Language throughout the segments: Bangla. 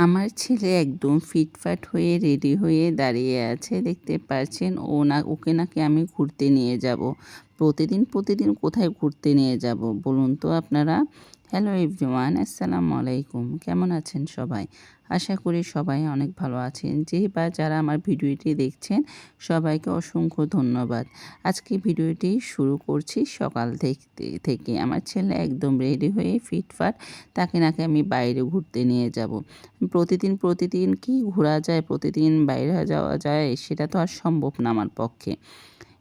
আমার ছেলে একদম ফিটফাট হয়ে রেডি হয়ে দাঁড়িয়ে আছে, দেখতে পাচ্ছেন। ওকে নাকি আমি ঘুরতে নিয়ে যাব। প্রতিদিন কোথায় ঘুরতে নিয়ে যাব বলুন তো আপনারা। হ্যালো এভরিওয়ান, আসসালামু আলাইকুম। কেমন আছেন সবাই? আশা করি সবাই অনেক ভালো আছেন। বা যারা আমার ভিডিওটি দেখছেন সবাইকে অসংখ্য ধন্যবাদ। আজকে ভিডিওটি শুরু করছি সকাল থেকে। আমার ছেলে একদম রেডি হয়ে ফিটফাট, তাকে নাকি আমি বাইরে ঘুরতে নিয়ে যাব। প্রতিদিন কি ঘোরা যায়, প্রতিদিন বাইরে যাওয়া যায়, সেটা তো আর সম্ভব না আমার পক্ষে।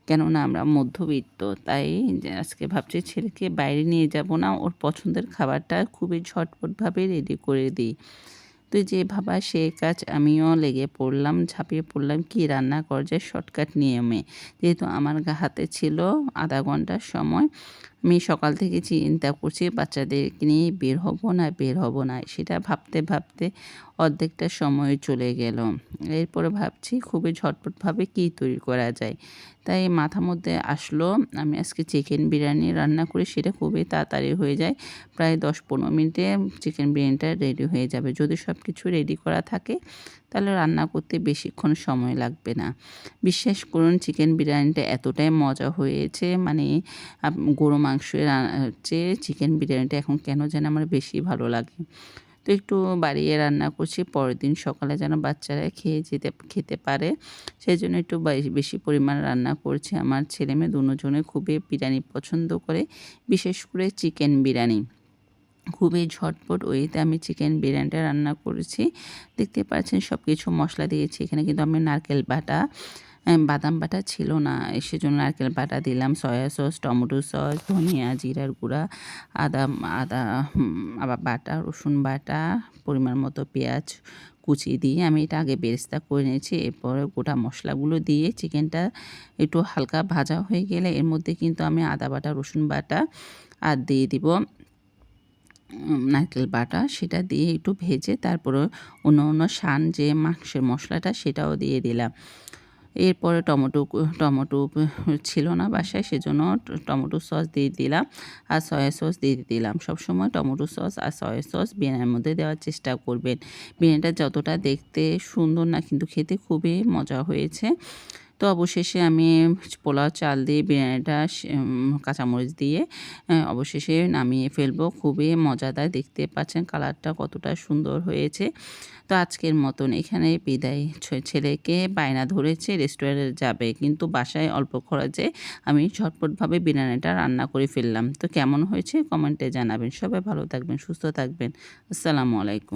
কেননা আমরা মধ্যবিত্ত, তাই আজকে ভাবছি ছেলেকে বাইরে নিয়ে যাব না, ওর পছন্দের খাবারটা খুবই ঝটপটভাবে রেডি করে দিই। তো যে ভাবা সে কাজ আমিও লেগে পড়লাম, ঝাঁপিয়ে পড়লাম কি রান্না করা যায় শর্টকাট নিয়মে। যেহেতু আমার হাতে ছিল আধা ঘন্টার সময়, আমি সকাল থেকে চিন্তা করছি বাচ্চাদেরকে নিয়ে বের হব না সেটা ভাবতে অর্ধেকটা সময় চলে গেল। এরপরে ভাবছি খুবই ঝটপটভাবে কী তৈরি করা যায়, তাই মাথার মধ্যে আসলো আমি আজকে চিকেন বিরিয়ানি রান্না করি। সেটা খুবই তাড়াতাড়ি হয়ে যায়, প্রায় 10-15 মিনিটে চিকেন বিরিয়ানিটা রেডি হয়ে যাবে। যদি সব কিছু রেডি করা থাকে তাহলে রান্না করতে বেশিক্ষণ সময় লাগবে না। বিশ্বাস করুন চিকেন বিরিয়ানিটা এতটাই মজা হয়েছে, মানে গরু মাংসের চেয়ে চিকেন বিরিয়ানিটা এখন কেন যেন আমার বেশি ভালো লাগে। তো একটু বাড়িয়ে রান্না করছি, পরের দিন সকালে যেন বাচ্চারা খেতে পারে, সেই জন্য একটু বেশি পরিমাণ রান্না করছি। আমার ছেলেমেয়ে দুজনে খুবই বিরিয়ানি পছন্দ করে, বিশেষ করে চিকেন বিরিয়ানি। খুবই ঝটপট ওয়েতে আমি চিকেন বিরিয়ানিটা রান্না করেছি। দেখতে পাচ্ছেন সব কিছু মশলা দিয়েছি। এখানে কিন্তু আমি নারকেল বাটা, বাদাম বাটা ছিল না, সেজন্য নারকেল বাটা দিলাম, সয়া সস, টমেটো সস, ধনিয়া, জিরার গুঁড়া, আদা আবার বাটা, রসুন বাটা, পরিমাণ মতো পেঁয়াজ কুচি দিয়ে আমি এটা আগে বেরেস্তা করে নিয়েছি। এরপরে গোটা মশলাগুলো দিয়ে চিকেনটা একটু হালকা ভাজা হয়ে গেলে এর মধ্যে কিন্তু আমি আদা বাটা, রসুন বাটা আর দিয়ে দিব নারকেল বাটা। সেটা দিয়ে একটু ভেজে তারপরে অন্য যে মাংসের মশলাটা সেটাও দিয়ে দিলাম। এরপরে টমেটো ছিল না বাসায়, সেজন্য টমেটো সস দিয়ে দিলাম আর সয়া সস দিয়ে দিলাম। সবসময় টমেটো সস আর সয়া সস বিরিয়ানির মধ্যে দেওয়ার চেষ্টা করবেন। বিরিয়ানিটা যতটা দেখতে সুন্দর না, কিন্তু খেতে খুবই মজা হয়েছে। তো অবশেষে আমি পোলাও চাল দিয়ে বিরিয়ানিটা কাঁচামরিচ দিয়ে অবশেষে নামিয়ে ফেলবো। খুবই মজাদার, দেখতে পাচ্ছেন কালারটা কতটা সুন্দর হয়েছে। তো আজকের মতন এখানে বিদায়। ছেলেকে বায়না ধরেছে রেস্টুরেন্টে যাবে, কিন্তু বাসায় অল্প খরচে আমি ঝটপটভাবে বিরিয়ানিটা রান্না করে ফেললাম। তো কেমন হয়েছে কমেন্টে জানাবেন। সবাই ভালো থাকবেন, সুস্থ থাকবেন। আসসালামু আলাইকুম।